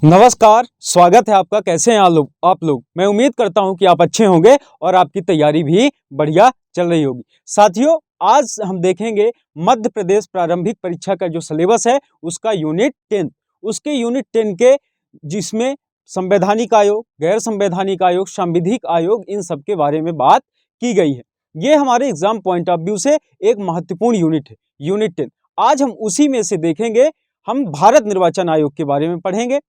नमस्कार, स्वागत है आपका। कैसे हैं आप लोग? मैं उम्मीद करता हूं कि आप अच्छे होंगे और आपकी तैयारी भी बढ़िया चल रही होगी। साथियों, आज हम देखेंगे मध्य प्रदेश प्रारंभिक परीक्षा का जो सिलेबस है उसका यूनिट 10। उसके यूनिट 10 के जिसमें संवैधानिक आयोग, गैर संवैधानिक आयोग, सांविधिक आयोग, इन सब के बारे में बात की गई है। ये हमारे एग्जाम पॉइंट ऑफ व्यू से एक महत्वपूर्ण यूनिट है, यूनिट 10। आज हम उसी में से देखेंगे। हम भारत निर्वाचन आयोग के बारे में पढ़ेंगे।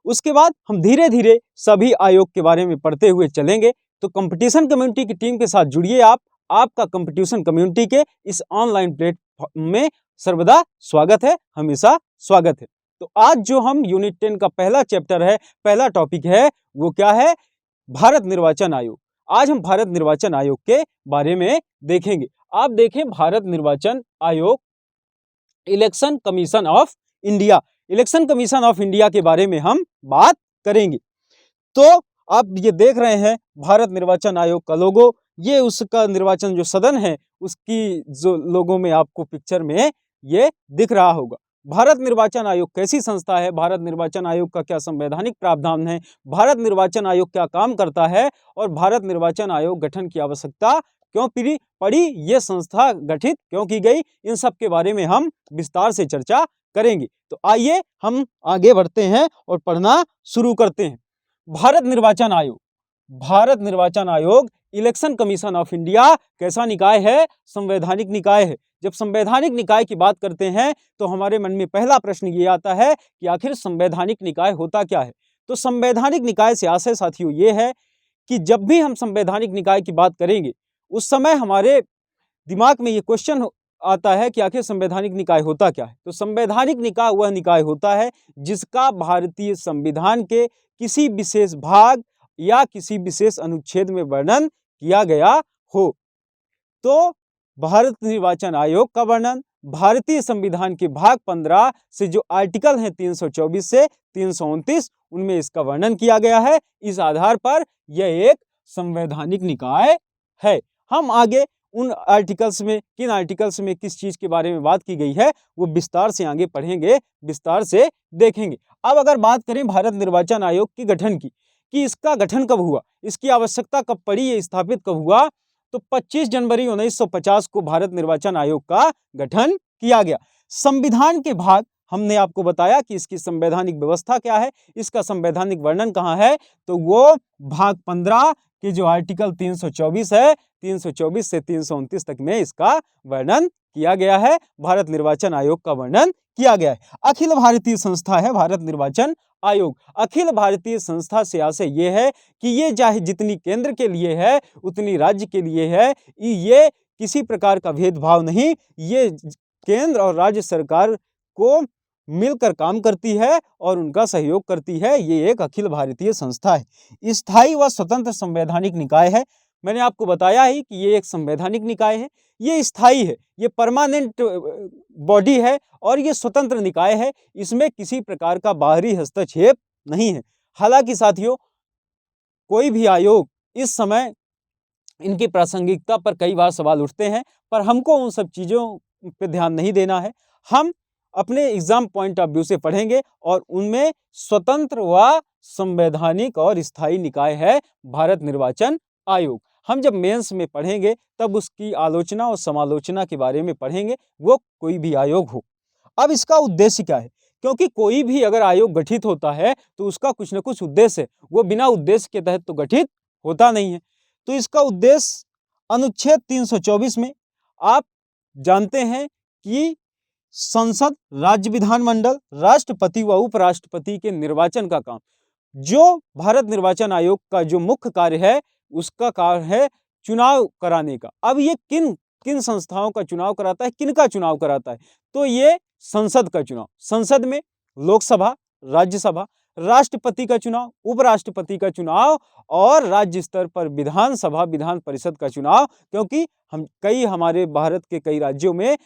उसके बाद हम धीरे धीरे सभी आयोग के बारे में पढ़ते हुए चलेंगे। तो कंपटीशन कम्युनिटी की टीम के साथ जुड़िए आप। आपका कंपटीशन कम्युनिटी के इस ऑनलाइन प्लेटफॉर्म में सर्वदा स्वागत है, हमेशा स्वागत है। तो आज जो हम यूनिट 10 का पहला चैप्टर है, पहला टॉपिक है, वो क्या है? भारत निर्वाचन आयोग। आज हम भारत निर्वाचन आयोग के बारे में देखेंगे। आप देखें, भारत निर्वाचन आयोग, election commission of India, election commission of India के बारे में हम बात करेंगे। तो आप ये देख रहे हैं भारत निर्वाचन आयोग का लोगो, ये उसका निर्वाचन जो सदन है उसकी जो लोगो में आपको पिक्चर में ये दिख रहा होगा। भारत निर्वाचन आयोग कैसी संस्था है? भारत निर्वाचन आयोग का क्या संवैधानिक प्रावधान है? भारत निर्वाचन आयोग क्या काम करता है? और भारत निर्वाचन आयोग गठन की आवश्यकता क्यों पड़ी, ये संस्था गठित क्यों की गई, इन सब के बारे में हम विस्तार से चर्चा करेंगे। तो आइए हम आगे बढ़ते हैं और पढ़ना शुरू करते हैं। भारत निर्वाचन आयोग, भारत निर्वाचन आयोग इलेक्शन कमीशन ऑफ इंडिया कैसा निकाय है? संवैधानिक निकाय है। जब संवैधानिक निकाय की बात करते हैं तो हमारे मन में पहला प्रश्न ये आता है कि आखिर संवैधानिक निकाय होता क्या है? तो संवैधानिक निकाय से आशय साथियों ये है कि जब भी हम संवैधानिक निकाय की बात करेंगे उस समय हमारे दिमाग में ये क्वेश्चन आता है कि आखिर संवैधानिक निकाय होता क्या है? तो संवैधानिक निकाय वह निकाय होता है जिसका भारतीय संविधान के किसी विशेष भाग या किसी विशेष अनुच्छेद में वर्णन किया गया हो। तो भारत निर्वाचन आयोग का वर्णन भारतीय संविधान के भाग 15 से जो आर्टिकल हैं 324 से 329, उनमें इसका वर्णन किया गया है। इस आधार पर यह एक संवैधानिक निकाय है। हम आगे उन आर्टिकल्स में, किन आर्टिकल्स में किस चीज के बारे में बात की गई है वो विस्तार से आगे पढ़ेंगे, विस्तार से देखेंगे। अब अगर बात करें भारत निर्वाचन आयोग के गठन की, कि इसका गठन कब हुआ, इसकी आवश्यकता कब पड़ी, ये स्थापित कब हुआ, तो 25 जनवरी 1950 को भारत निर्वाचन आयोग का गठन किया गया। संविधान के भाग, हमने आपको बताया कि इसकी संवैधानिक व्यवस्था क्या है, इसका संवैधानिक वर्णन कहाँ है, तो वो भाग 15 के जो आर्टिकल 324 है, 324 से 329 तक में इसका वर्णन किया गया है। भारत निर्वाचन आयोग का वर्णन किया गया है। अखिल भारतीय संस्था है भारत निर्वाचन आयोग। अखिल भारतीय संस्था से आशय ये है कि ये चाहे जितनी केंद्र के लिए है उतनी राज्य के लिए है, ये किसी प्रकार का भेदभाव नहीं, ये केंद्र और राज्य सरकार को मिलकर काम करती है और उनका सहयोग करती है। ये एक अखिल भारतीय संस्था है। स्थायी व स्वतंत्र संवैधानिक निकाय है। मैंने आपको बताया ही कि ये एक संवैधानिक निकाय है, ये स्थायी है, ये परमानेंट बॉडी है और ये स्वतंत्र निकाय है। इसमें किसी प्रकार का बाहरी हस्तक्षेप नहीं है। हालांकि साथियों, कोई भी आयोग इस समय इनकी प्रासंगिकता पर कई बार सवाल उठते हैं, पर हमको उन सब चीज़ों पे ध्यान नहीं देना है। हम अपने एग्जाम पॉइंट ऑफ व्यू से पढ़ेंगे और उनमें स्वतंत्र व संवैधानिक और स्थायी निकाय है भारत निर्वाचन आयोग। हम जब मेंस में पढ़ेंगे तब उसकी आलोचना और समालोचना के बारे में पढ़ेंगे, वो कोई भी आयोग हो। अब इसका उद्देश्य क्या है? क्योंकि कोई भी अगर आयोग गठित होता है तो उसका कुछ न कुछ उद्देश्य है, वो बिना उद्देश्य के तहत तो गठित होता नहीं है। तो इसका उद्देश्य अनुच्छेद 324 में आप जानते हैं कि संसद, राज्य विधानमंडल, राष्ट्रपति व उपराष्ट्रपति के निर्वाचन का काम, जो भारत निर्वाचन आयोग का जो मुख्य कार्य है उसका कार्य है चुनाव कराने का। अब ये किन किन संस्थाओं का चुनाव कराता है, किन का चुनाव कराता है? तो ये संसद का चुनाव, संसद में लोकसभा, राज्यसभा, राष्ट्रपति का चुनाव, उपराष्ट्रपति का चुनाव और राज्य स्तर पर विधानसभा, विधान परिषद का चुनाव, क्योंकि हमारे भारत के कई राज्यों में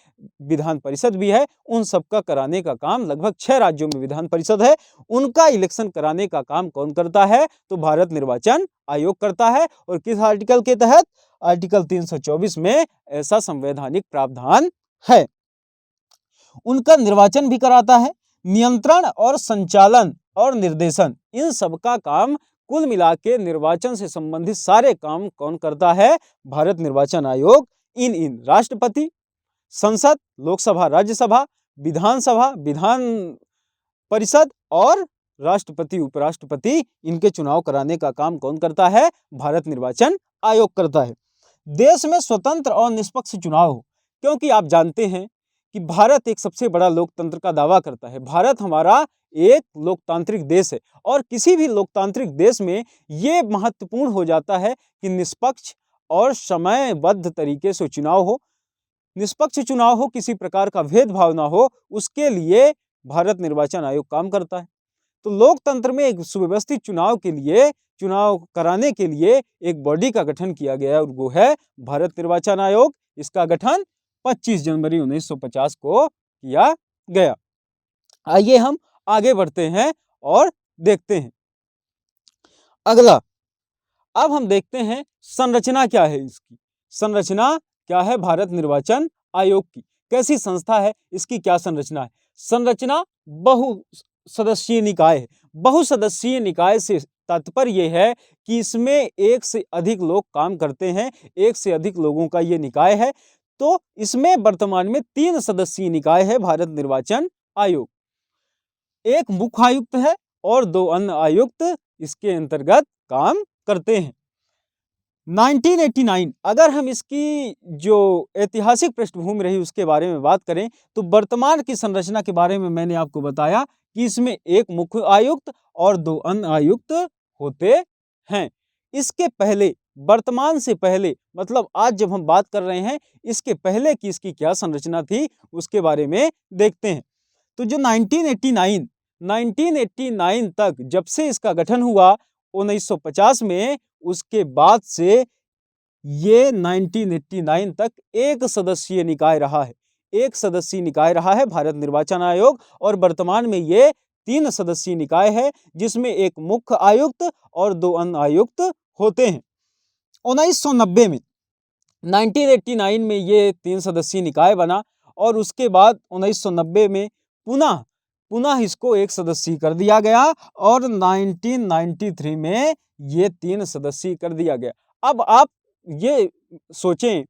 विधान परिषद भी है, उन सबका कराने का काम, लगभग 6 राज्यों में विधान परिषद है, उनका इलेक्शन कराने का काम कौन करता है? तो भारत निर्वाचन आयोग करता है। और किस आर्टिकल के तहत? आर्टिकल 324 में ऐसा संवैधानिक प्रावधान है। उनका निर्वाचन भी कराता है, नियंत्रण और संचालन और निर्देशन, इन सब का काम कुल मिला के निर्वाचन से संबंधित सारे काम कौन करता है? भारत निर्वाचन आयोग इन राष्ट्रपति, संसद, लोकसभा, राज्यसभा, विधानसभा, विधान परिषद और राष्ट्रपति, उपराष्ट्रपति, इनके चुनाव कराने का काम कौन करता है? भारत निर्वाचन आयोग करता है। देश में स्वतंत्र और निष्पक्ष चुनाव हो, क्योंकि आप जानते हैं कि भारत एक सबसे बड़ा लोकतंत्र का दावा करता है। भारत हमारा एक लोकतांत्रिक देश है और किसी भी लोकतांत्रिक देश में ये महत्वपूर्ण हो जाता है कि निष्पक्ष और समयबद्ध तरीके से चुनाव हो, निष्पक्ष चुनाव हो, किसी प्रकार का भेदभाव ना हो, उसके लिए भारत निर्वाचन आयोग काम करता है। तो लोकतंत्र में एक सुव्यवस्थित चुनाव के लिए, चुनाव कराने के लिए एक बॉडी का गठन किया गया और वो है भारत निर्वाचन आयोग। इसका गठन 25 जनवरी 1950 को किया गया। आइए हम आगे बढ़ते हैं और देखते हैं अगला। अब हम देखते हैं संरचना क्या है इसकी। संरचना क्या है भारत निर्वाचन आयोग की? कैसी संस्था है, इसकी क्या संरचना है? संरचना बहुसदस्यीय निकाय है। बहुसदस्यीय निकाय से तात्पर्य यह है कि इसमें एक से अधिक लोग काम करते हैं, एक से अधिक लोगों का ये निकाय है। तो इसमें वर्तमान में 3 सदस्यीय निकाय है भारत निर्वाचन आयोग। एक मुख्य आयुक्त है और 2 अन्य आयुक्त इसके अंतर्गत काम करते हैं। 1989, अगर हम इसकी जो ऐतिहासिक पृष्ठभूमि रही उसके बारे में बात करें तो वर्तमान की संरचना के बारे में मैंने आपको बताया कि इसमें एक मुख्य आयुक्त और 2 अन्य आयुक्त होते हैं। इसके पहले, वर्तमान से पहले, मतलब आज जब हम बात कर रहे हैं इसके पहले की इसकी क्या संरचना थी उसके बारे में देखते हैं। तो जो 1989 तक जब से इसका गठन हुआ 1950 में, उसके बाद से ये 1989 तक एक सदस्यीय निकाय रहा है। एक सदस्यीय निकाय रहा है भारत निर्वाचन आयोग और वर्तमान में ये 3 सदस्यीय निकाय है जिसमें एक मुख्य आयुक्त और 2 अन्य आयुक्त होते हैं। 1990 में, 1989 में ये 3 सदस्यीय निकाय बना और उसके बाद 1990 में पुनः इसको एक सदस्यीय कर दिया गया और 1993 में ये 3 सदस्यीय कर दिया गया। अब आप ये सोचें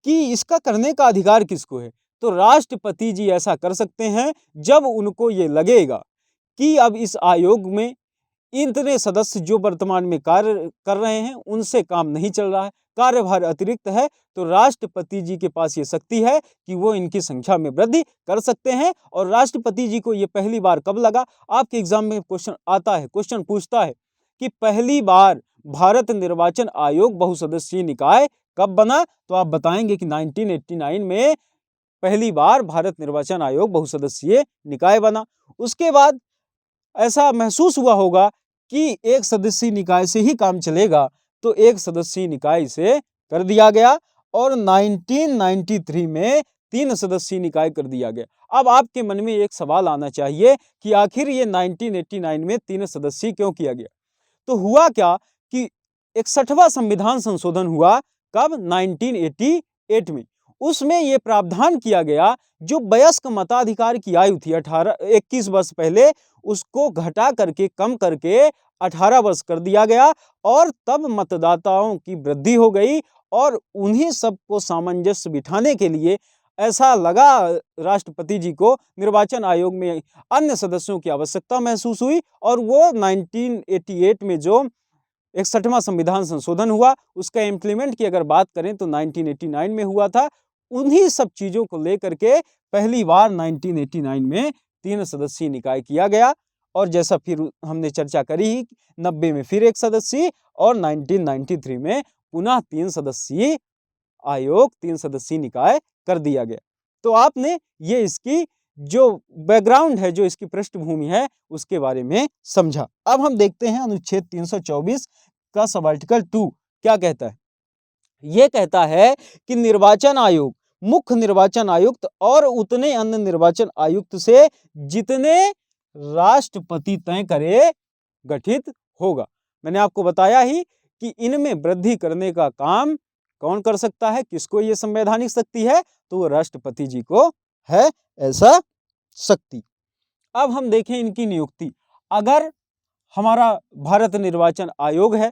कि इसका करने का अधिकार किसको है? तो राष्ट्रपति जी ऐसा कर सकते हैं जब उनको ये लगेगा कि अब इस आयोग में इतने सदस्य जो वर्तमान में कार्य कर रहे हैं उनसे काम नहीं चल रहा है, कार्यभार अतिरिक्त है, तो राष्ट्रपति जी के पास ये शक्ति है कि वो इनकी संख्या में वृद्धि कर सकते हैं। और राष्ट्रपति जी को ये पहली बार कब लगा? आपके एग्जाम में क्वेश्चन आता है, क्वेश्चन पूछता है कि पहली बार भारत निर्वाचन आयोग बहुसदस्यीय निकाय कब बना? तो आप बताएंगे कि 1989 में पहली बार भारत निर्वाचन आयोग बहुसदस्यीय निकाय बना। उसके बाद ऐसा महसूस हुआ होगा कि एक सदस्यीय निकाय से ही काम चलेगा, तो एक सदस्यीय निकाय से कर दिया गया और 1993 में 3 सदस्यीय निकाय कर दिया गया। अब आपके मन में एक सवाल आना चाहिए कि आखिर ये 1989 में 3 सदस्यीय क्यों किया गया? तो हुआ क्या कि 61वां संविधान संशोधन हुआ। कब? 1988 में। उसमें ये प्रावधान किया गया जो वयस्क मताधिकार की आयु थी 21 वर्ष पहले, उसको घटा करके, कम करके 18 वर्ष कर दिया गया और तब मतदाताओं की वृद्धि हो गई और उन्हीं सबको सामंजस्य बिठाने के लिए ऐसा लगा राष्ट्रपति जी को, निर्वाचन आयोग में अन्य सदस्यों की आवश्यकता महसूस हुई और वो 1988 में जो 61वां संविधान संशोधन हुआ उसका इम्प्लीमेंट की अगर बात करें तो 1989 में हुआ था। उन्हीं सब चीजों को लेकर के पहली बार 1989 में 3 सदस्यीय निकाय किया गया और जैसा फिर हमने चर्चा करी 90 में फिर एक सदस्यीय और 1993 में पुनः 3 सदस्यीय आयोग, 3 सदस्यीय निकाय कर दिया गया। तो आपने ये इसकी जो बैकग्राउंड है, जो इसकी पृष्ठभूमि है, उसके बारे में समझा। अब हम देखते हैं अनुच्छेद 324 का सब आर्टिकल 2 क्या कहता है। ये कहता है कि निर्वाचन आयोग मुख्य निर्वाचन आयुक्त और उतने अन्य निर्वाचन आयुक्त से जितने राष्ट्रपति तय करे गठित होगा। मैंने आपको बताया ही कि इनमें वृद्धि करने का काम कौन कर सकता है, किसको ये संवैधानिक शक्ति है, तो वो राष्ट्रपति जी को है ऐसा शक्ति। अब हम देखें इनकी नियुक्ति। अगर हमारा भारत निर्वाचन आयोग है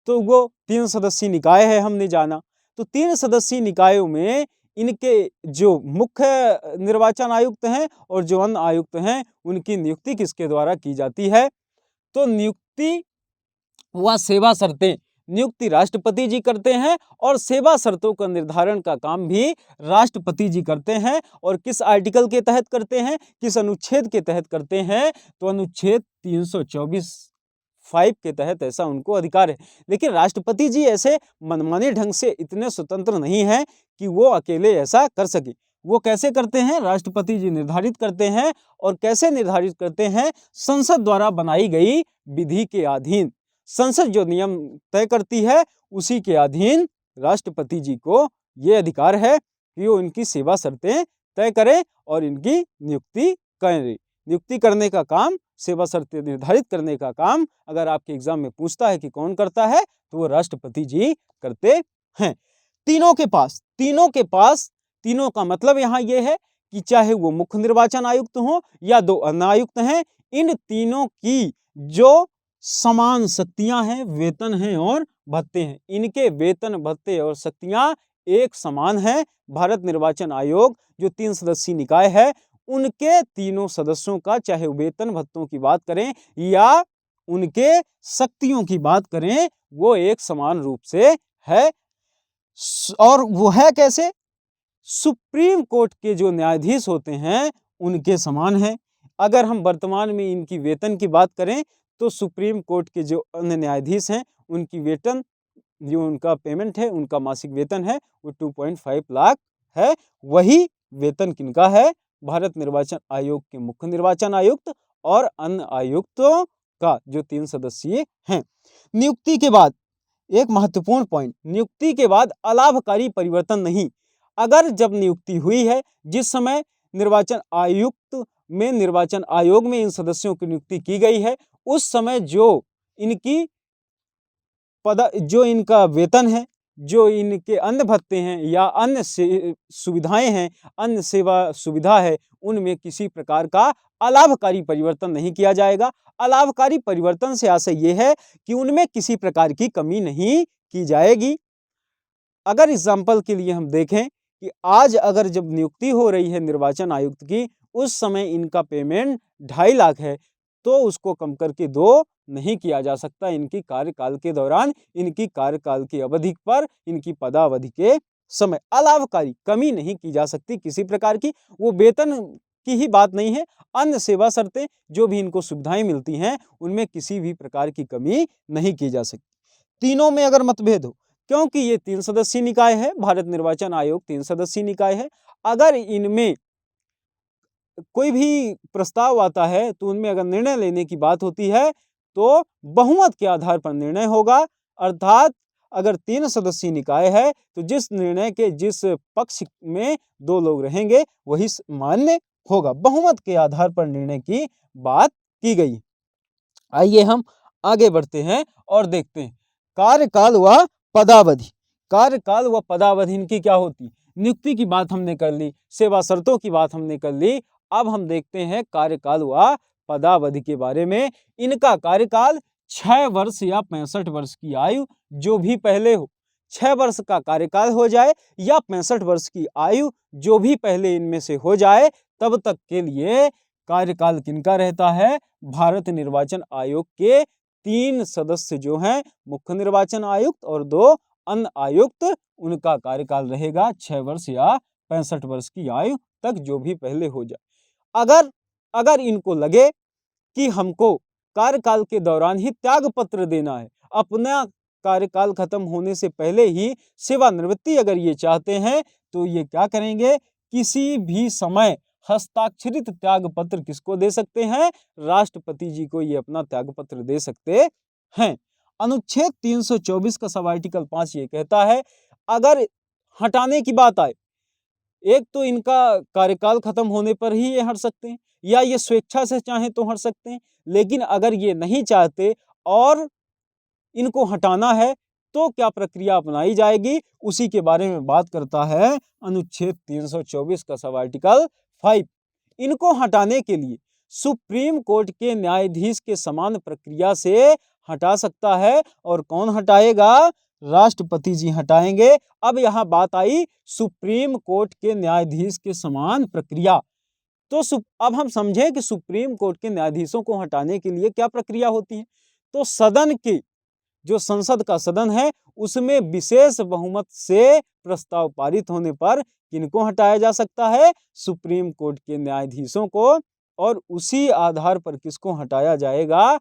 तो वो 3 सदस्यीय निकाय है, हमने जाना। तो 3 सदस्यीय निकायों में इनके जो मुख्य निर्वाचन आयुक्त हैं और जो अन्य आयुक्त हैं, उनकी नियुक्ति किसके द्वारा की जाती है? तो नियुक्ति व सेवा शर्तें नियुक्ति राष्ट्रपति जी करते हैं और सेवा शर्तों का निर्धारण का काम भी राष्ट्रपति जी करते हैं। और किस आर्टिकल के तहत करते हैं, किस अनुच्छेद के तहत करते हैं? तो अनुच्छेद 324(5) के तहत ऐसा उनको अधिकार है। लेकिन राष्ट्रपति जी ऐसे मनमाने ढंग से इतने स्वतंत्र नहीं हैं कि वो अकेले ऐसा कर सके। वो कैसे करते हैं? राष्ट्रपति जी निर्धारित करते हैं। और कैसे निर्धारित करते हैं? संसद द्वारा बनाई गई विधि के अधीन। संसद जो नियम तय करती है उसी के अधीन राष्ट्रपति जी को ये अधिकार है कि वो इनकी सेवा शर्तें तय करें और इनकी नियुक्ति करें। नियुक्ति करने का काम, सेवा शर्तें निर्धारित करने का काम अगर आपके एग्जाम में पूछता है कि कौन करता है, तो वो राष्ट्रपति जी करते हैं। तीनों का मतलब यहाँ ये है कि चाहे वो मुख्य निर्वाचन आयुक्त हो या 2 अन्य आयुक्त हैं, इन तीनों की जो समान शक्तियां हैं, वेतन हैं और भत्ते हैं, इनके वेतन, भत्ते और शक्तियां एक समान हैं। भारत निर्वाचन आयोग जो 3 सदस्यीय निकाय है, उनके तीनों सदस्यों का चाहे वेतन भत्तों की बात करें या उनके शक्तियों की बात करें, वो एक समान रूप से है। और वो है कैसे? सुप्रीम कोर्ट के जो न्यायाधीश होते हैं उनके समान है। अगर हम वर्तमान में इनकी वेतन की बात करें तो सुप्रीम कोर्ट के जो अन्य न्यायाधीश हैं उनकी वेतन, जो उनका पेमेंट है, उनका मासिक वेतन है, वो 2.5 लाख है। वही वेतन किनका है? भारत निर्वाचन आयोग के मुख्य निर्वाचन आयुक्त और अन्य आयुक्तों का, जो 3 सदस्यीय हैं। नियुक्ति के बाद एक महत्वपूर्ण पॉइंट, नियुक्ति के बाद अलाभकारी परिवर्तन नहीं। अगर जब नियुक्ति हुई है, जिस समय निर्वाचन आयोग में इन सदस्यों की नियुक्ति की गई है, उस समय जो इनका वेतन है, जो इनके अन्य भत्ते हैं या अन्य सुविधाएं हैं, अन्य सेवा सुविधा है, उनमें किसी प्रकार का अलाभकारी परिवर्तन नहीं किया जाएगा। अलाभकारी परिवर्तन से आशय ये है कि उनमें किसी प्रकार की कमी नहीं की जाएगी। अगर एग्जाम्पल के लिए हम देखें कि आज अगर जब नियुक्ति हो रही है निर्वाचन आयुक्त की, उस समय इनका पेमेंट 2.5 लाख है, तो उसको कम करके 2 नहीं किया जा सकता। इनकी कार्यकाल के दौरान, इनकी कार्यकाल की अवधि पर, इनकी पदावधि के समय अलाभकारी कमी नहीं की जा सकती किसी प्रकार की। वो वेतन की ही बात नहीं है, अन्य सेवा शर्तें जो भी इनको सुविधाएं मिलती हैं, उनमें किसी भी प्रकार की कमी नहीं की जा सकती। तीनों में अगर मतभेद हो, क्योंकि ये 3 सदस्यीय निकाय है, भारत निर्वाचन आयोग 3 सदस्यीय निकाय है, अगर इनमें कोई भी प्रस्ताव आता है तो उनमें अगर निर्णय लेने की बात होती है तो बहुमत के आधार पर निर्णय होगा। अर्थात अगर 3 सदस्यीय निकाय है तो जिस निर्णय के जिस पक्ष में 2 लोग रहेंगे वही मान्य होगा। बहुमत के आधार पर निर्णय की बात की गई। आइए हम आगे बढ़ते हैं और देखते हैं कार्यकाल व पदावधि। कार्यकाल व पदावधि इनकी क्या होती? नियुक्ति की बात हमने कर ली, सेवा शर्तों की बात हमने कर ली। अब हम देखते हैं कार्यकाल व पदावधि के बारे में। इनका कार्यकाल 6 वर्ष या 65 वर्ष की आयु जो भी पहले हो, 6 वर्ष का कार्यकाल हो जाए या 65 वर्ष की आयु जो भी पहले इनमें से हो जाए, तब तक के लिए कार्यकाल किनका रहता है? भारत निर्वाचन आयोग के 3 सदस्य जो हैं, मुख्य निर्वाचन आयुक्त और 2 अन्य आयुक्त, उनका कार्यकाल रहेगा 6 वर्ष या 65 वर्ष की आयु तक जो भी पहले हो जाए। अगर इनको लगे कि हमको कार्यकाल के दौरान ही त्याग पत्र देना है, अपना कार्यकाल खत्म होने से पहले ही सेवानिवृत्ति अगर ये चाहते हैं, तो ये क्या करेंगे? किसी भी समय हस्ताक्षरित त्याग पत्र किसको दे सकते हैं? राष्ट्रपति जी को ये अपना त्याग पत्र दे सकते हैं। अनुच्छेद 324 का सब आर्टिकल 5 ये कहता है, अगर हटाने की बात आए, एक तो इनका कार्यकाल खत्म होने पर ही ये हट सकते हैं, या ये स्वेच्छा से चाहें तो हट सकते हैं। लेकिन अगर ये नहीं चाहते और इनको हटाना है तो क्या प्रक्रिया अपनाई जाएगी, उसी के बारे में बात करता है अनुच्छेद 324 का सब आर्टिकल 5। इनको हटाने के लिए सुप्रीम कोर्ट के न्यायाधीश के समान प्रक्रिया से हटा सकता है। और कौन हटाएगा? राष्ट्रपति जी हटाएंगे। अब यहाँ बात आई सुप्रीम कोर्ट के न्यायाधीश के समान प्रक्रिया। तो अब हम समझें कि सुप्रीम कोर्ट के न्यायाधीशों को हटाने के लिए क्या प्रक्रिया होती है। तो सदन की जो संसद का सदन है उसमें विशेष बहुमत से प्रस्ताव पारित होने पर किनको हटाया जा सकता है? सुप्रीम कोर्ट के न्यायाधीशों को। और उसी आधार पर किसको हटाया जाएगा?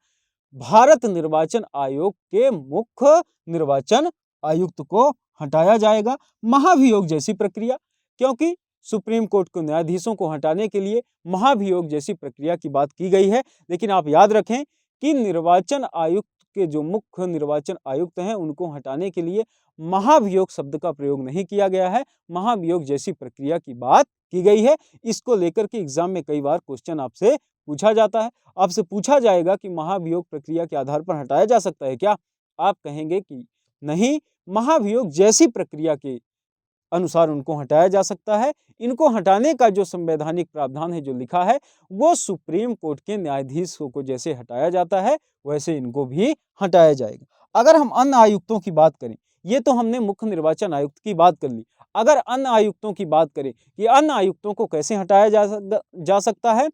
भारत निर्वाचन आयोग के मुख्य निर्वाचन आयुक्त को हटाया जाएगा। महाभियोग जैसी प्रक्रिया, क्योंकि सुप्रीम कोर्ट के न्यायाधीशों को हटाने के लिए महाभियोग जैसी प्रक्रिया की बात की गई है। लेकिन आप याद रखें कि निर्वाचन आयुक्त के जो मुख्य निर्वाचन आयुक्त हैं उनको हटाने के लिए महाभियोग शब्द का प्रयोग नहीं किया गया है, महाभियोग जैसी प्रक्रिया की बात की गई है। इसको लेकर के एग्जाम में कई बार क्वेश्चन आपसे पूछा जाता है। आपसे पूछा जाएगा कि महाभियोग प्रक्रिया के आधार पर हटाया जा सकता है क्या? आप कहेंगे कि नहीं, महाभियोग जैसी प्रक्रिया के अनुसार उनको हटाया जा सकता है। इनको हटाने का जो संवैधानिक प्रावधान है, जो लिखा है, वो सुप्रीम कोर्ट के न्यायाधीशों को जैसे हटाया जाता है वैसे इनको भी हटाया जाएगा। अगर हम अन्य आयुक्तों की बात करें, ये तो हमने मुख्य निर्वाचन आयुक्त की बात कर ली। अगर अन्य आयुक्तों की बात करें कि अन्य आयुक्तों को कैसे हटाया जा सकता है,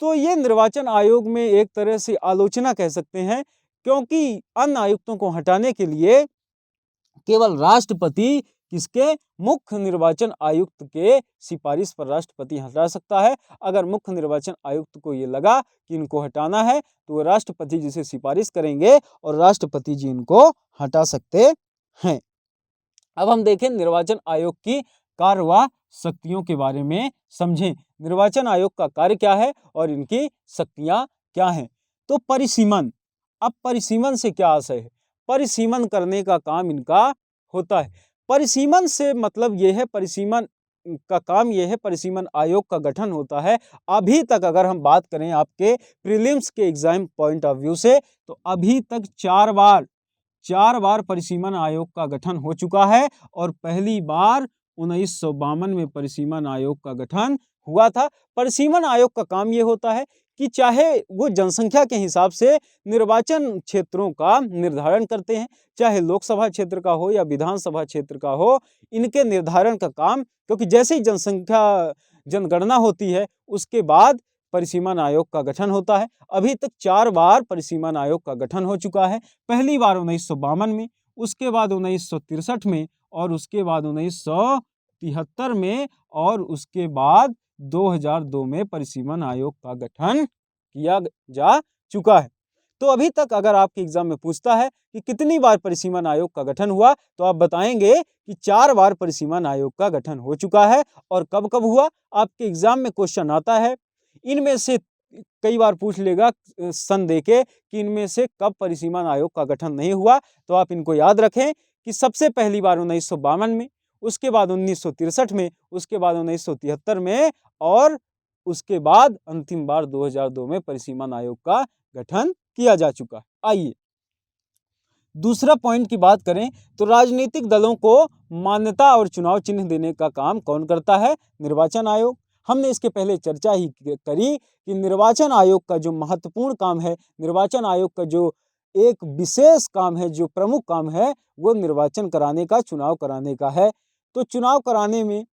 तो ये निर्वाचन आयोग में एक तरह से आलोचना कह सकते हैं, क्योंकि अन्य आयुक्तों को हटाने के लिए केवल राष्ट्रपति किसके? मुख्य निर्वाचन आयुक्त के सिफारिश पर राष्ट्रपति हटा सकता है। अगर मुख्य निर्वाचन आयुक्त को ये लगा कि इनको हटाना है तो वो राष्ट्रपति जी से सिफारिश करेंगे और राष्ट्रपति जी इनको हटा सकते हैं। अब हम देखें निर्वाचन आयोग की कार्य व शक्तियों के बारे में समझें। निर्वाचन आयोग का कार्य क्या है और इनकी शक्तियां क्या हैं। तो परिसीमन, अब परिसीमन से क्या आशय है? परिसीमन करने का काम इनका होता है। परिसीमन से मतलब ये है, परिसीमन का काम ये है, परिसीमन आयोग का गठन होता है। अभी तक अगर हम बात करें आपके प्रीलिम्स के एग्जाम पॉइंट ऑफ व्यू से, तो अभी तक 4 बार परिसीमन आयोग का गठन हो चुका है। और पहली बार 1952 में परिसीमन आयोग का गठन हुआ था। परिसीमन आयोग का काम ये होता है कि चाहे वो जनसंख्या के हिसाब से निर्वाचन क्षेत्रों का निर्धारण करते हैं, चाहे लोकसभा क्षेत्र का हो या विधानसभा क्षेत्र का हो, इनके निर्धारण का काम, क्योंकि जैसे ही जनगणना होती है उसके बाद परिसीमन आयोग का गठन होता है। अभी तक 4 बार परिसीमन आयोग का गठन हो चुका है। पहली बार 1952 में, उसके बाद 1963 में, और उसके बाद 1973 में, और उसके बाद 2002 में परिसीमन आयोग का गठन किया जा चुका है। तो अभी तक अगर आपके एग्जाम में पूछता है कि कितनी बार परिसीमन आयोग का गठन हुआ, तो आप बताएंगे कि 4 बार परिसीमन आयोग का गठन हो चुका है। और कब कब हुआ? आपके एग्जाम में क्वेश्चन आता है, इनमें से कई बार पूछ लेगा सन देके कि इनमें से कब परिसीमन आयोग का गठन नहीं हुआ। तो आप इनको याद रखें कि सबसे पहली बार 1952 में, उसके बाद 1963 में, उसके बाद 1973 में, और उसके बाद अंतिम बार 2002 में परिसीमन आयोग का गठन किया जा चुका है। आइए दूसरा पॉइंट की बात करें तो राजनीतिक दलों को मान्यता और चुनाव चिन्ह देने का काम कौन करता है? निर्वाचन आयोग। हमने इसके पहले चर्चा ही करी कि निर्वाचन आयोग का जो महत्वपूर्ण काम है, निर्वाचन आयोग का जो एक विशेष काम है, जो प्रमुख काम है, वो निर्वाचन कराने का, चुनाव कराने का है। तो चुनाव कराने में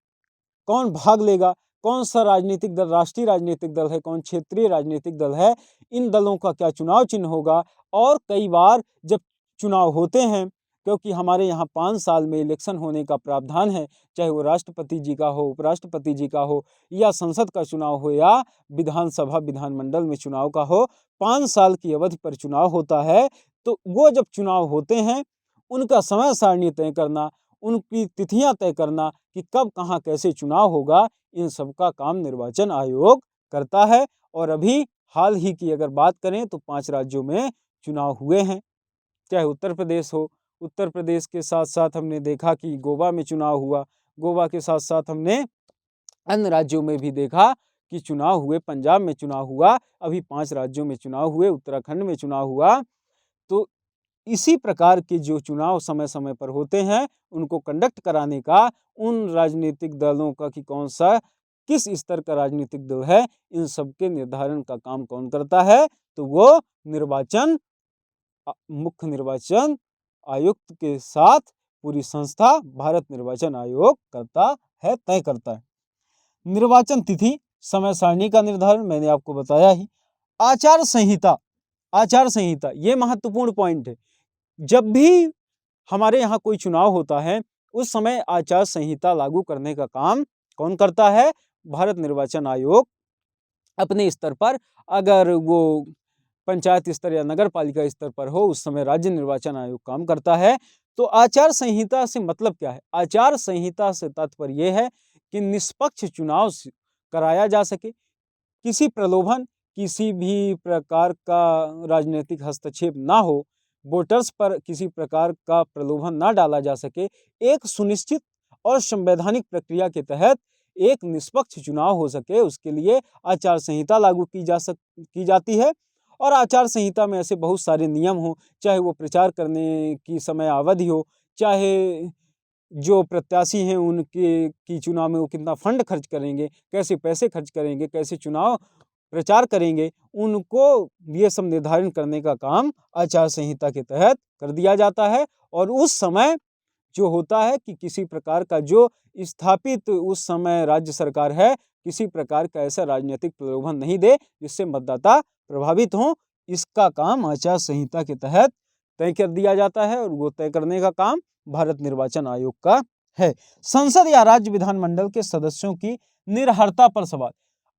कौन भाग लेगा, कौन सा राजनीतिक दल राष्ट्रीय राजनीतिक दल है, कौन क्षेत्रीय राजनीतिक दल है, इन दलों का क्या चुनाव चिन्ह होगा। और कई बार जब चुनाव होते हैं, क्योंकि हमारे यहाँ 5 साल में इलेक्शन होने का प्रावधान है, चाहे वो राष्ट्रपति जी का हो, उपराष्ट्रपति जी का हो, या संसद का चुनाव हो, या विधानसभा विधानमंडल में चुनाव का हो, 5 साल की अवधि पर चुनाव होता है। तो वो जब चुनाव होते हैं उनका समय सारणी तय करना, उनकी तिथियां तय करना कि कब कहाँ कैसे चुनाव होगा, इन सब का काम निर्वाचन आयोग करता है। और अभी हाल ही की अगर बात करें तो 5 राज्यों में चुनाव हुए हैं, चाहे उत्तर प्रदेश हो, उत्तर प्रदेश के साथ साथ हमने देखा कि गोवा में चुनाव हुआ, गोवा के साथ साथ हमने अन्य राज्यों में भी देखा कि चुनाव हुए, पंजाब में चुनाव हुआ, अभी 5 राज्यों में चुनाव हुए, उत्तराखंड में चुनाव हुआ। तो इसी प्रकार के जो चुनाव समय समय पर होते हैं, उनको कंडक्ट कराने का उन राजनीतिक दलों का कि कौन सा किस स्तर का राजनीतिक दल है, इन सब के निर्धारण का काम कौन करता है? तो वो निर्वाचन मुख्य निर्वाचन आयुक्त के साथ पूरी संस्था भारत निर्वाचन आयोग करता है, तय करता है। निर्वाचन तिथि समय सारणी का निर्धारण मैंने आपको बताया ही। आचार संहिता, आचार संहिता ये महत्वपूर्ण पॉइंट है। जब भी हमारे यहाँ कोई चुनाव होता है उस समय आचार संहिता लागू करने का काम कौन करता है? भारत निर्वाचन आयोग अपने स्तर पर, अगर वो पंचायत स्तर या नगर पालिका स्तर पर हो उस समय राज्य निर्वाचन आयोग काम करता है। तो आचार संहिता से मतलब क्या है? आचार संहिता से तात्पर्य यह है कि निष्पक्ष चुनाव कराया जा सके, किसी प्रलोभन, किसी भी प्रकार का राजनीतिक हस्तक्षेप ना हो, वोटर्स पर किसी प्रकार का प्रलोभन ना डाला जा सके, एक सुनिश्चित और संवैधानिक प्रक्रिया के तहत एक निष्पक्ष चुनाव हो सके, उसके लिए आचार संहिता लागू की जाती है। और आचार संहिता में ऐसे बहुत सारे नियम हो, चाहे वो प्रचार करने की समय अवधि हो, चाहे जो प्रत्याशी हैं उनके की चुनाव में वो कितना फंड खर्च करेंगे, कैसे पैसे खर्च करेंगे, कैसे चुनाव प्रचार करेंगे, उनको ये सब निर्धारण करने का काम आचार संहिता के तहत कर दिया जाता है। और उस समय जो होता है कि किसी प्रकार का जो स्थापित उस समय राज्य सरकार है, किसी प्रकार का ऐसा राजनीतिक प्रलोभन नहीं दे जिससे मतदाता प्रभावित हों, इसका काम आचार संहिता के तहत तय कर दिया जाता है और वो तय करने का काम भारत निर्वाचन आयोग का है। संसद या राज्य विधानमंडल के सदस्यों की निर्हरता पर सवाल।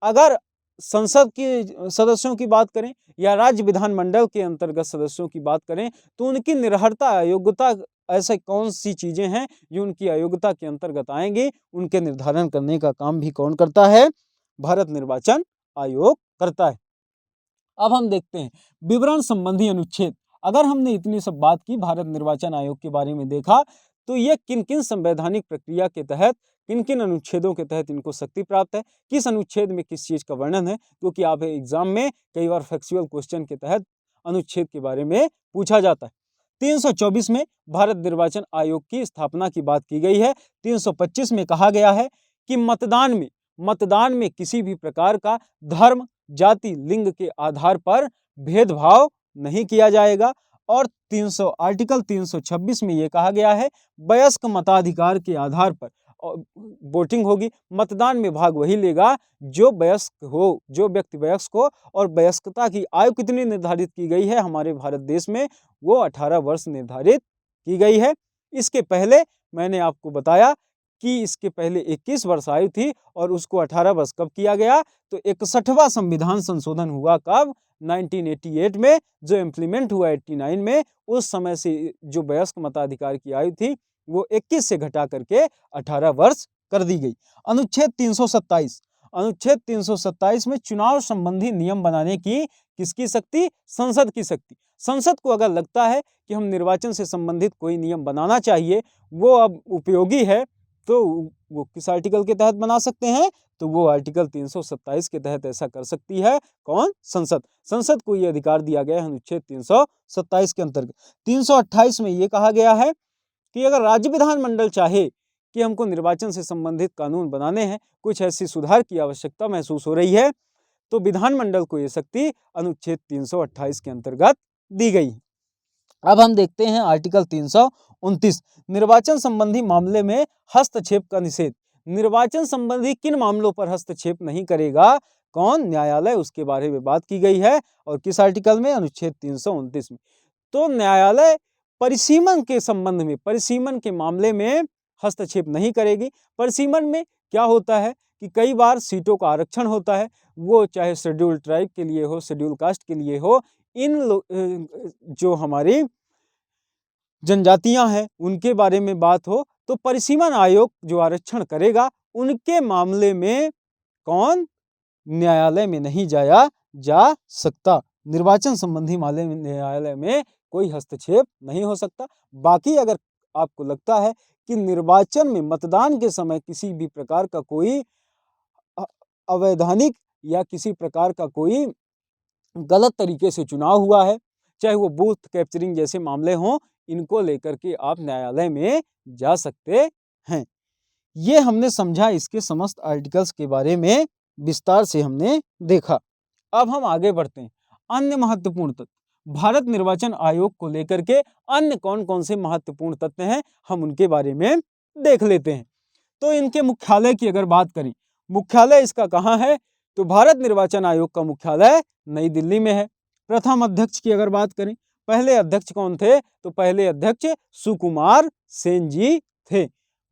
अगर संसद के सदस्यों की बात करें या राज्य विधानमंडल के अंतर्गत सदस्यों की बात करें तो उनकी निर्हरता, अयोग्यता, ऐसे कौन सी चीजें हैं जो उनकी अयोग्यता के अंतर्गत आएंगी, उनके निर्धारण करने का काम भी कौन करता है? भारत निर्वाचन आयोग करता है। अब हम देखते हैं विवरण संबंधी अनुच्छेद। अगर हमने इतनी सब बात की, भारत निर्वाचन आयोग के बारे में देखा, तो ये किन किन संवैधानिक प्रक्रिया के तहत, किन किन अनुच्छेदों के तहत इनको शक्ति प्राप्त है, किस अनुच्छेद में किस चीज का वर्णन है, क्योंकि आप एग्जाम में कई बार फैक्चुअल क्वेश्चन के तहत अनुच्छेद के बारे में पूछा जाता है। 324 में भारत निर्वाचन आयोग की स्थापना की बात की गई है। 325 में कहा गया है कि मतदान में किसी भी प्रकार का धर्म, जाति, लिंग के आधार पर भेदभाव नहीं किया जाएगा। और आर्टिकल 326 में यह कहा गया है वयस्क मताधिकार के आधार पर वोटिंग होगी। मतदान में भाग वही लेगा जो वयस्क हो, जो व्यक्ति वयस्क हो। और वयस्कता की आयु कितनी निर्धारित की गई है हमारे भारत देश में? वो 18 वर्ष निर्धारित की गई है। इसके पहले मैंने आपको बताया कि इसके पहले 21 वर्ष आयु थी और उसको 18 वर्ष कब किया गया? तो 61वां संविधान संशोधन हुआ कब? 1988 में, जो इम्प्लीमेंट हुआ 89 में। उस समय से जो वयस्क मताधिकार की आयु थी वो 21 से घटा करके 18 वर्ष कर दी गई। अनुच्छेद 327 में चुनाव संबंधी नियम बनाने की किसकी शक्ति? संसद की शक्ति। संसद को अगर लगता है कि हम निर्वाचन से संबंधित कोई नियम बनाना चाहिए, वो अब उपयोगी है, तो वो किस आर्टिकल के तहत बना सकते हैं? तो वो आर्टिकल 327 के तहत ऐसा कर सकती है। कौन? संसद। संसद को ये अधिकार दिया गया है अनुच्छेद 327 के अंतर्गत। 328 में ये कहा गया है कि अगर राज्य विधानमंडल चाहे कि हमको निर्वाचन से संबंधित कानून बनाने हैं, कुछ ऐसी सुधार की आवश्यकता महसूस हो रही है, तो विधानमंडल को ये शक्ति अनुच्छेद 328 के अंतर्गत दी गई। अब हम देखते हैं आर्टिकल 329, निर्वाचन संबंधी मामले में हस्तक्षेप का निषेध। निर्वाचन संबंधी किन मामलों पर हस्तक्षेप नहीं करेगा? कौन? न्यायालय। उसके बारे में बात की गई है। और किस आर्टिकल में? अनुच्छेद 329 में। तो न्यायालय परिसीमन के संबंध में, परिसीमन के मामले में हस्तक्षेप नहीं करेगी। परिसीमन में क्या होता है कि कई बार सीटों का आरक्षण होता है, वो चाहे शेड्यूल ट्राइब के लिए हो, शेड्यूल कास्ट के लिए हो, इन जो हमारी जनजातियां हैं उनके बारे में बात हो, तो परिसीमन आयोग जो आरक्षण करेगा उनके मामले में कौन? न्यायालय में नहीं जाया जा सकता। निर्वाचन संबंधी मामले में न्यायालय में कोई हस्तक्षेप नहीं हो सकता। बाकी अगर आपको लगता है कि निर्वाचन में मतदान के समय किसी भी प्रकार का कोई अवैधानिक या किसी प्रकार का कोई गलत तरीके से चुनाव हुआ है, चाहे वो बूथ कैप्चरिंग जैसे मामले हों, इनको लेकर के आप न्यायालय में जा सकते हैं। ये हमने समझा, इसके समस्त आर्टिकल्स के बारे में विस्तार से हमने देखा। अब हम आगे बढ़ते हैं। अन्य महत्वपूर्ण तथ्य, भारत निर्वाचन आयोग को लेकर के अन्य कौन कौन से महत्वपूर्ण तथ्य हैं, हम उनके बारे में देख लेते हैं। तो इनके मुख्यालय की अगर बात करें, मुख्यालय इसका कहाँ है, तो भारत निर्वाचन आयोग का मुख्यालय नई दिल्ली में है। प्रथम अध्यक्ष की अगर बात करें, पहले अध्यक्ष कौन थे, तो पहले अध्यक्ष सुकुमार सेन जी थे।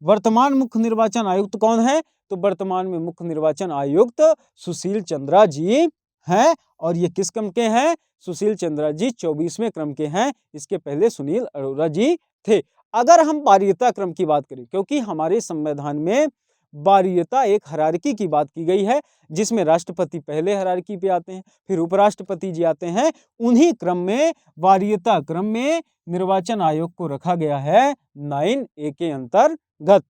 वर्तमान मुख्य निर्वाचन आयुक्त कौन है, तो वर्तमान में मुख्य निर्वाचन आयुक्त सुशील चंद्रा जी हैं। और ये किस क्रम के हैं, सुशील चंद्रा जी 24वें क्रम के हैं। इसके पहले सुनील अरोड़ा जी थे। अगर हम वरीयता क्रम की बात करें, क्योंकि हमारे संविधान में वरीयता एक हायरार्की की बात की गई है, जिसमें राष्ट्रपति पहले हायरार्की पे आते हैं, फिर उपराष्ट्रपति जी आते हैं। उन्हीं क्रम में वरीयता क्रम में निर्वाचन आयोग को रखा गया है 9A के अंतर्गत।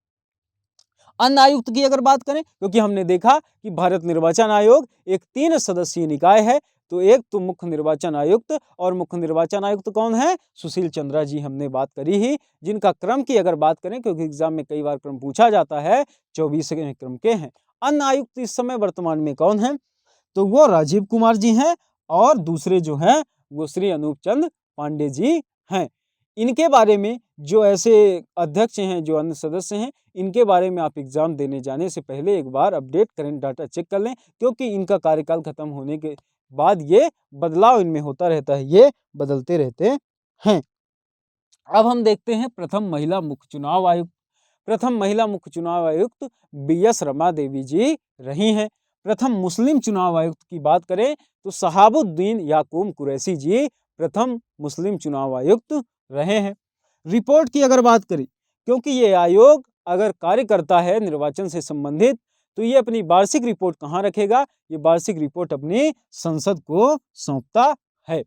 अन्य आयुक्त की अगर बात करें, क्योंकि हमने देखा कि भारत निर्वाचन आयोग एक 3 सदस्यीय निकाय है, तो एक तो मुख्य निर्वाचन आयुक्त, और मुख्य निर्वाचन आयुक्त कौन है, सुशील चंद्रा जी, हमने बात करी ही। जिनका क्रम की अगर बात करें, क्योंकि एग्जाम में कई बार क्रम पूछा जाता है, 24वें क्रम के हैं। अन्य आयुक्त इस समय वर्तमान में कौन है, तो वो राजीव कुमार जी हैं, और दूसरे जो हैं वो श्री अनूप चंद पांडे जी हैं। इनके बारे में जो ऐसे अध्यक्ष हैं, जो अन्य सदस्य हैं, इनके बारे में आप एग्जाम देने जाने से पहले एक बार अपडेट करेंट डाटा चेक कर लें, क्योंकि इनका कार्यकाल खत्म होने के बाद ये बदलाव इनमें होता रहता है, ये बदलते रहते हैं। अब हम देखते हैं प्रथम महिला मुख्य चुनाव आयुक्त। प्रथम महिला मुख्य चुनाव आयुक्त BS रमा देवी जी रही हैं। प्रथम मुस्लिम चुनाव आयुक्त की बात करें, तो शहाबुद्दीन याकूब कुरैशी जी प्रथम मुस्लिम चुनाव आयुक्त रहे हैं। रिपोर्ट की अगर बात करें, क्योंकि ये आयोग अगर कार्य करता है निर्वाचन से संबंधित, तो ये अपनी वार्षिक रिपोर्ट कहाँ रखेगा, ये वार्षिक रिपोर्ट अपनी संसद को सौंपता है।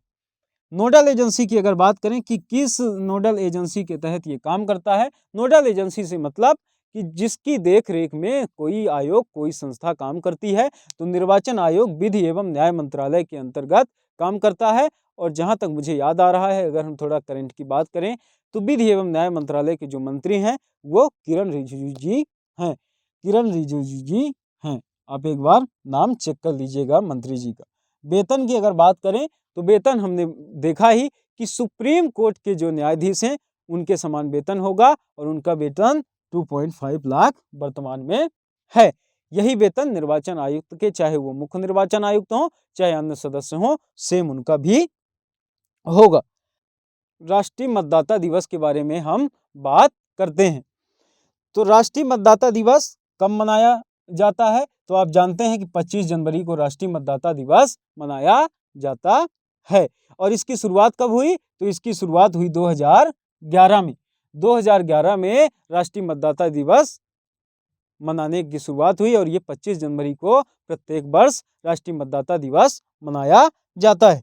नोडल एजेंसी की अगर बात करें कि किस नोडल एजेंसी के तहत ये काम करता है, नोडल एजेंसी से मतलब कि जिसकी देख रेख में कोई आयोग, कोई संस्था काम करती है, तो निर्वाचन आयोग विधि एवं न्याय मंत्रालय के अंतर्गत काम करता है। और जहां तक मुझे याद आ रहा है, अगर हम थोड़ा करंट की बात करें, तो विधि एवं न्याय मंत्रालय के जो मंत्री हैं वो किरण रिजिजू जी हैं। किरण रिजिजू जी हैं, आप एक बार नाम चेक कर लीजिएगा मंत्री जी का। वेतन की अगर बात करें, तो वेतन हमने देखा ही कि सुप्रीम कोर्ट के जो न्यायाधीश हैं उनके समान वेतन होगा, और उनका वेतन 2.5 लाख वर्तमान में है। यही वेतन निर्वाचन आयुक्त के, चाहे वो मुख्य निर्वाचन आयुक्त हो, चाहे अन्य सदस्य हो, सेम उनका भी होगा। राष्ट्रीय मतदाता दिवस के बारे में हम बात करते हैं, तो राष्ट्रीय मतदाता दिवस कब मनाया जाता है, तो आप जानते हैं कि 25 जनवरी को राष्ट्रीय मतदाता दिवस मनाया जाता है। और इसकी शुरुआत कब हुई, तो इसकी शुरुआत हुई 2011 में। 2011 में राष्ट्रीय मतदाता दिवस मनाने की शुरुआत हुई, और ये 25 जनवरी को प्रत्येक वर्ष राष्ट्रीय मतदाता दिवस मनाया जाता है।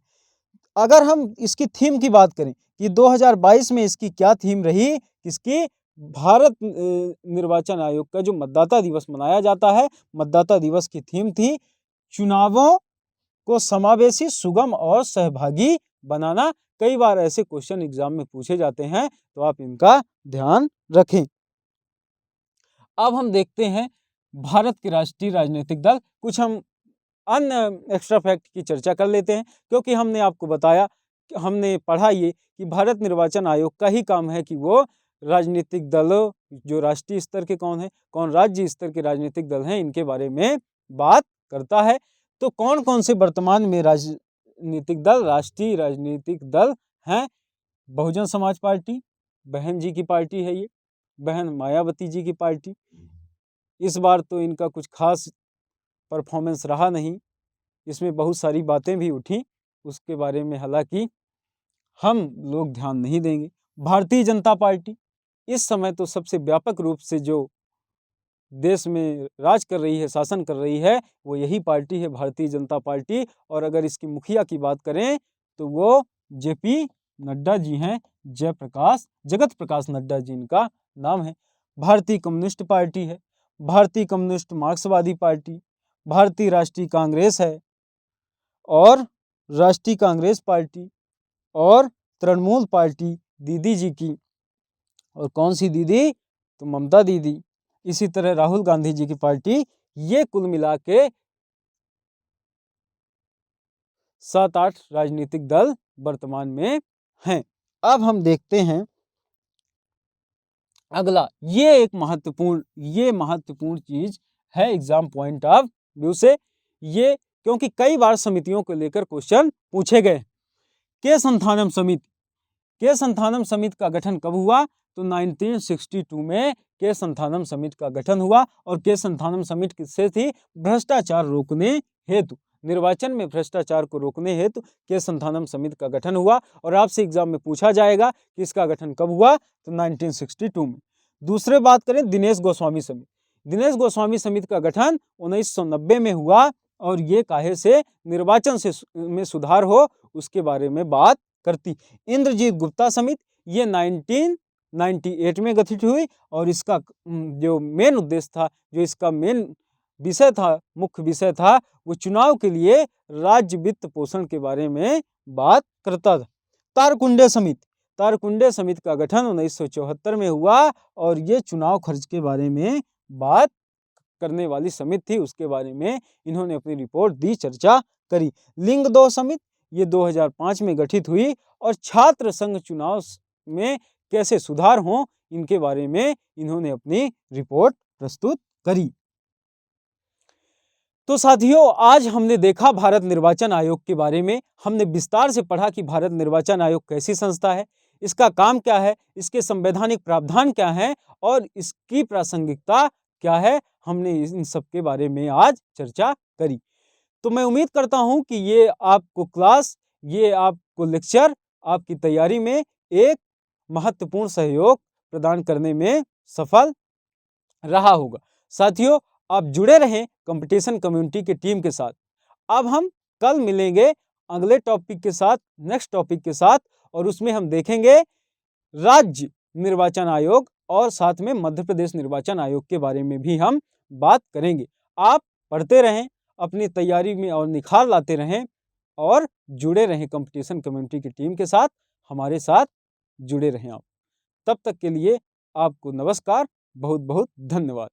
अगर हम इसकी थीम की बात करें कि 2022 में इसकी क्या थीम रही, किसकी, भारत निर्वाचन आयोग का जो मतदाता दिवस मनाया जाता है, मतदाता दिवस की थीम थी चुनावों को समावेशी, सुगम और सहभागी बनाना। कई बार ऐसे क्वेश्चन एग्जाम में पूछे जाते हैं, तो आप इनका ध्यान रखें। अब हम देखते हैं भारत के राष्ट्रीय राजनीतिक दल। कुछ हम अन्य एक्स्ट्रा फैक्ट की चर्चा कर लेते हैं, क्योंकि हमने आपको बताया, हमने पढ़ा ये कि भारत निर्वाचन आयोग का ही काम है कि वो राजनीतिक दलों, जो राष्ट्रीय स्तर के कौन है, कौन राज्य स्तर के राजनीतिक दल हैं, इनके बारे में बात करता है। तो कौन कौन से वर्तमान में राजनीतिक दल, राष्ट्रीय राजनीतिक दल हैं, बहुजन समाज पार्टी, बहन जी की पार्टी है ये, बहन मायावती जी की पार्टी। इस बार तो इनका कुछ खास परफॉर्मेंस रहा नहीं, इसमें बहुत सारी बातें भी उठी, उसके बारे में हालांकि हम लोग ध्यान नहीं देंगे। भारतीय जनता पार्टी इस समय तो सबसे व्यापक रूप से जो देश में राज कर रही है, शासन कर रही है, वो यही पार्टी है, भारतीय जनता पार्टी। और अगर इसकी मुखिया की बात करें, तो वो JP नड्डा जी हैं, जगत प्रकाश नड्डा जी इनका नाम है। भारतीय कम्युनिस्ट पार्टी है, भारतीय कम्युनिस्ट मार्क्सवादी पार्टी, भारतीय राष्ट्रीय कांग्रेस है, और राष्ट्रीय कांग्रेस पार्टी, और तृणमूल पार्टी दीदी जी की, और कौन सी दीदी, तो ममता दीदी। इसी तरह राहुल गांधी जी की पार्टी, ये कुल मिला के 7-8 राजनीतिक दल वर्तमान में हैं। अब हम देखते हैं अगला, ये महत्वपूर्ण चीज है एग्जाम पॉइंट ऑफ व्यू से, ये क्योंकि कई बार समितियों को लेकर क्वेश्चन पूछे गए। के संथानम समिति का गठन कब हुआ? तो 1962 में के संथानम समिति का गठन हुआ। और के संथानम समिति किससे थी? भ्रष्टाचार रोकने हेतु, निर्वाचन में भ्रष्टाचार को रोकने हेतु के संथानम समिति का गठन हुआ। और आपसे एग्जाम में पूछा जाएगा कि इसका गठन कब हुआ? तो 1962 में। दूसरे बात करें दिनेश गोस्वामी समिति, दिनेश गोस्वामी समिति का गठन 1990 में हुआ। और ये काहे से? निर्वाचन से में सुधार हो, उसके बारे में बात करती। इंद्रजीत गुप्ता समिति, ये 1998 में गठित हुई। और इसका जो मेन उद्देश्य था, जो इसका मेन विषय था, मुख्य विषय था, वो चुनाव के लिए राज्य वित्त पोषण के बारे में बात करता था। तारकुंडे समिति का गठन 1974 में हुआ। और ये चुनाव खर्च के बारे में बात करने वाली समिति थी, उसके बारे में इन्होंने अपनी रिपोर्ट दी, चर्चा करी। लिंग 2 समिति, ये 2005 में गठित हुई। और छात्र संघ चुनाव में कैसे सुधार हो, इनके बारे में इन्होंने अपनी रिपोर्ट प्रस्तुत करी। तो साथियों, आज हमने देखा भारत निर्वाचन आयोग के बारे में, हमने विस्तार से पढ़ा कि भारत निर्वाचन आयोग कैसी संस्था है, इसका काम क्या है, इसके संवैधानिक प्रावधान क्या हैं और इसकी प्रासंगिकता क्या है। हमने इन सब के बारे में आज चर्चा करी। तो मैं उम्मीद करता हूं कि ये आपको लेक्चर आपकी तैयारी में एक महत्वपूर्ण सहयोग प्रदान करने में सफल रहा होगा। साथियों, आप जुड़े रहें कंपटीशन कम्युनिटी के टीम के साथ। अब हम कल मिलेंगे अगले टॉपिक के साथ, नेक्स्ट टॉपिक के साथ, और उसमें हम देखेंगे राज्य निर्वाचन आयोग और साथ में मध्य प्रदेश निर्वाचन आयोग के बारे में भी हम बात करेंगे। आप पढ़ते रहें, अपनी तैयारी में और निखार लाते रहें और जुड़े रहें कंपटीशन कम्युनिटी की टीम के साथ, हमारे साथ जुड़े रहें आप। तब तक के लिए आपको नमस्कार, बहुत बहुत धन्यवाद।